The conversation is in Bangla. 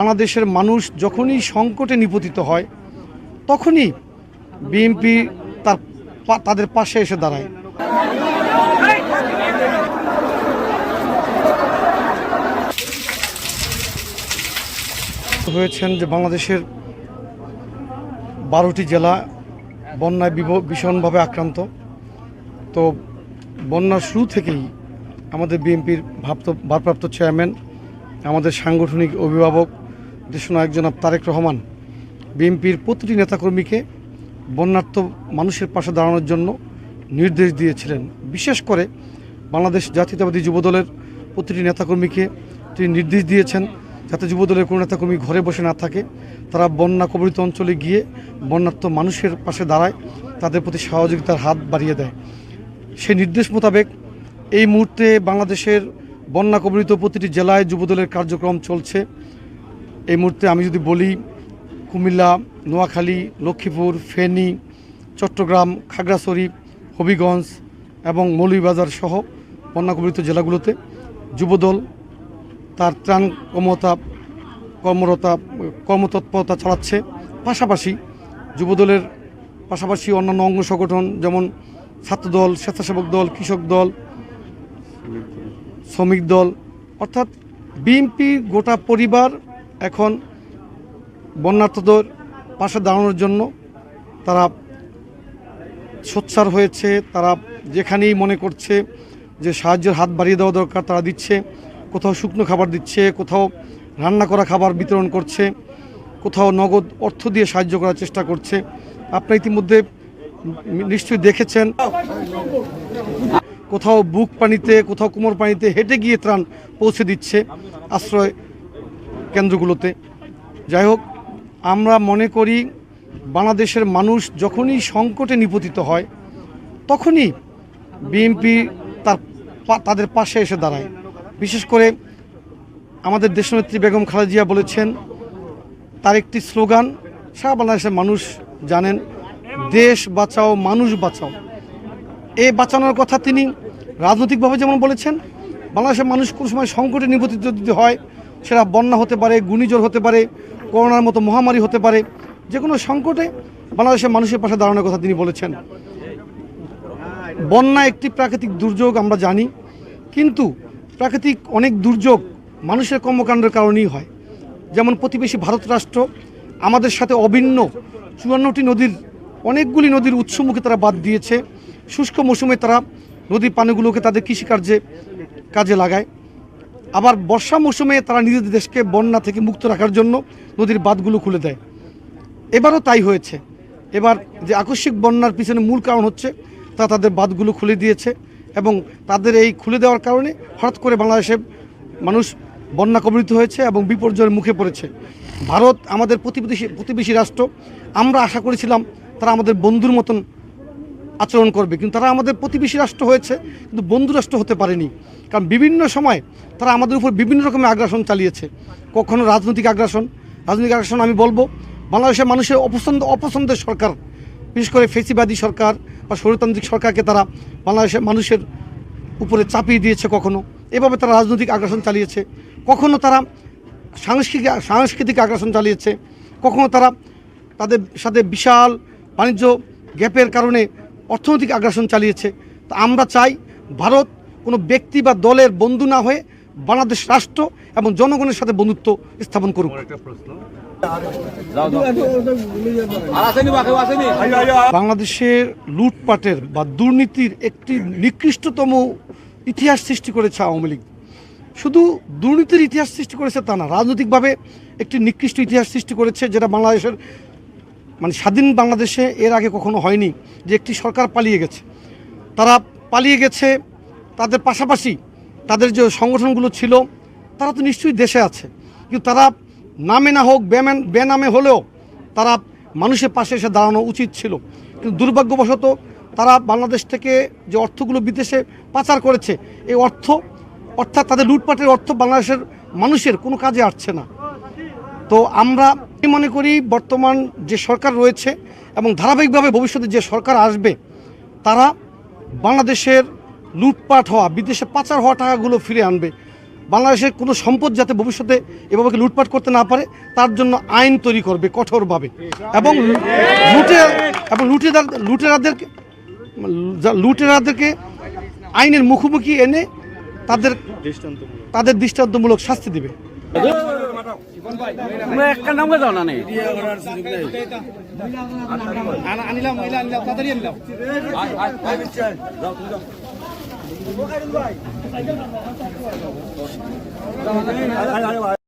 বাংলাদেশের মানুষ যখনই সংকটে নিপতিত হয় তখনই বিএনপি তাদের পাশে এসে দাঁড়ায়। হয়েছেন যে বাংলাদেশের 12টি জেলা বন্যায় ভীষণভাবে আক্রান্ত। তো বন্যার শুরু থেকেই আমাদের বিএনপির ভারপ্রাপ্ত চেয়ারম্যান, আমাদের সাংগঠনিক অভিভাবক দেশনায়ক জনাব তারেক রহমান বিএনপির প্রতিটি নেতাকর্মীকে বন্যার্ত মানুষের পাশে দাঁড়ানোর জন্য নির্দেশ দিয়েছিলেন। বিশেষ করে বাংলাদেশ জাতীয়তাবাদী যুবদলের প্রতিটি নেতাকর্মীকে তিনি নির্দেশ দিয়েছেন যাতে যুবদলের কোনো নেতাকর্মী ঘরে বসে না থাকে, তারা বন্যা কবলিত অঞ্চলে গিয়ে বন্যার্ত মানুষের পাশে দাঁড়ায়, তাদের প্রতি সহযোগিতার হাত বাড়িয়ে দেয়। সেই নির্দেশ মোতাবেক এই মুহূর্তে বাংলাদেশের বন্যা কবলিত প্রতিটি জেলায় যুবদলের কার্যক্রম চলছে। এই মুহূর্তে আমি যদি বলি, কুমিল্লা, নোয়াখালী, লক্ষ্মীপুর, ফেনী, চট্টগ্রাম, খাগড়াছড়ি, হবিগঞ্জ এবং মৌলভীবাজার সহ বন্যা কবলিত জেলাগুলোতে যুবদল তার ত্রাণ কর্মতৎপরতা চালাচ্ছে। পাশাপাশি যুবদলের পাশাপাশি অন্যান্য অঙ্গ সংগঠন যেমন ছাত্রদল, স্বেচ্ছাসেবক দল, কৃষক দল, শ্রমিক দল, অর্থাৎ বিএনপি গোটা পরিবার এখন বন্যার্তদের পাশে দাঁড়ানোর জন্য তারা সোচ্চার হয়েছে। তারা যেখানেই মনে করছে যে সাহায্যের হাত বাড়িয়ে দেওয়া দরকার তারা দিচ্ছে। কোথাও শুকনো খাবার দিচ্ছে, কোথাও রান্না করা খাবার বিতরণ করছে, কোথাও নগদ অর্থ দিয়ে সাহায্য করার চেষ্টা করছে। আপনারা ইতিমধ্যে নিশ্চয়ই দেখেছেন, কোথাও বুক পানিতে, কোথাও কোমর পানিতে হেঁটে গিয়ে ত্রাণ পৌঁছে দিচ্ছে আশ্রয় কেন্দ্রগুলোতে। যাই হোক, আমরা মনে করি বাংলাদেশের মানুষ যখনই সংকটে নিপতিত হয় তখনই বিএনপি তাদের পাশে এসে দাঁড়ায়। বিশেষ করে আমাদের দেশনেত্রী বেগম খালেদা জিয়া বলেছেন, তার একটি স্লোগান সারা বাংলাদেশের মানুষ জানেন, দেশ বাঁচাও মানুষ বাঁচাও। এই বাঁচানোর কথা তিনি রাজনৈতিকভাবে যেমন বলেছেন, বাংলাদেশের মানুষ কোনো সময় সংকটে নিপতিত যদি হয়, সেটা বন্যা হতে পারে, ঘূর্ণিঝড় হতে পারে, করোনার মতো মহামারী হতে পারে, যে কোনো সংকটে বাংলাদেশের মানুষের পাশে দাঁড়ানোর কথা তিনি বলেছেন। বন্যা একটি প্রাকৃতিক দুর্যোগ আমরা জানি, কিন্তু প্রাকৃতিক অনেক দুর্যোগ মানুষের কর্মকাণ্ডের কারণেই হয়। যেমন প্রতিবেশী ভারত রাষ্ট্র আমাদের সাথে অভিন্ন 54টি নদীর অনেকগুলি নদীর উৎসমুখে তারা বাদ দিয়েছে। শুষ্ক মৌসুমে তারা নদীর পানিগুলোকে তাদের কাজে লাগায়। আবার বর্ষা মৌসুমে তারা নিজেদের দেশকে বন্যা থেকে মুক্ত রাখার জন্য নদীর বাঁধগুলো খুলে দেয়। এবারও তাই হয়েছে। এবার যে আকস্মিক বন্যার পিছনে মূল কারণ হচ্ছে তারা তাদের বাঁধগুলো খুলে দিয়েছে, এবং তাদের এই খুলে দেওয়ার কারণে হঠাৎ করে বাংলাদেশে মানুষ বন্যা কবলিত হয়েছে এবং বিপর্যয়ের মুখে পড়েছে। ভারত আমাদের প্রতিবেশী রাষ্ট্র, আমরা আশা করেছিলাম তারা আমাদের বন্ধুর মতন আচরণ করবে, কিন্তু তারা আমাদের প্রতিবেশী রাষ্ট্র হয়েছে কিন্তু বন্ধু রাষ্ট্র হতে পারেনি। কারণ বিভিন্ন সময় তারা আমাদের উপর বিভিন্ন রকমের আগ্রাসন চালিয়েছে। কখনো রাজনৈতিক আগ্রাসন আমি বলবো বাংলাদেশের মানুষের অপছন্দের সরকার, বিশেষ করে ফেসিবাদী সরকার বা স্বৈরতান্ত্রিক সরকারকে তারা বাংলাদেশের মানুষের উপরে চাপিয়ে দিয়েছে। কখনো এভাবে তারা রাজনৈতিক আগ্রাসন চালিয়েছে, কখনো তারা সাংস্কৃতিক আগ্রাসন চালিয়েছে, কখনো তারা তাদের সাথে বিশাল বাণিজ্য গ্যাপের কারণে অর্থনৈতিক আগ্রাসন চালিয়েছে। তা আমরা চাই ভারত কোনো ব্যক্তি বা দলের বন্ধু না হয়ে বাংলাদেশ রাষ্ট্র এবং জনগণের সাথে বন্ধুত্ব স্থাপন করুক। বাংলাদেশের লুটপাটের বা দুর্নীতির একটি নিকৃষ্টতম ইতিহাস সৃষ্টি করেছে আওয়ামী লীগ। শুধু দুর্নীতির ইতিহাস সৃষ্টি করেছে তা না, রাজনৈতিকভাবে একটি নিকৃষ্ট ইতিহাস সৃষ্টি করেছে, যেটা বাংলাদেশের স্বাধীন বাংলাদেশে এর আগে কখনো হয়নি। যে একটি সরকার পালিয়ে গেছে, তারা পালিয়ে গেছে, তাদের পাশাপাশি তাদের যে সংগঠনগুলো ছিল তারা তো নিশ্চয়ই দেশে আছে, কিন্তু তারা নামে না হোক বেনামে হলেও তারা মানুষের পাশে এসে দাঁড়ানো উচিত ছিল। কিন্তু দুর্ভাগ্যবশত তারা বাংলাদেশ থেকে যে অর্থগুলো বিদেশে পাচার করেছে, এই অর্থাৎ তাদের লুটপাটের অর্থ বাংলাদেশের মানুষের কোনো কাজে আসছে না। তো আমরা মনে করি বর্তমান যে সরকার রয়েছে এবং ধারাবাহিকভাবে ভবিষ্যতে যে সরকার আসবে, তারা বাংলাদেশের লুটপাট হওয়া, বিদেশে পাচার হওয়া টাকাগুলো ফিরে আনবে। বাংলাদেশের কোনো সম্পদ যাতে ভবিষ্যতে এভাবে লুটপাট করতে না পারে তার জন্য আইন তৈরি করবে কঠোরভাবে, এবং লুটেরাদেরকে আইনের মুখোমুখি এনে তাদের দৃষ্টান্তমূলক শাস্তি দিবে। একটা নাম দাও না নেই আনিলাম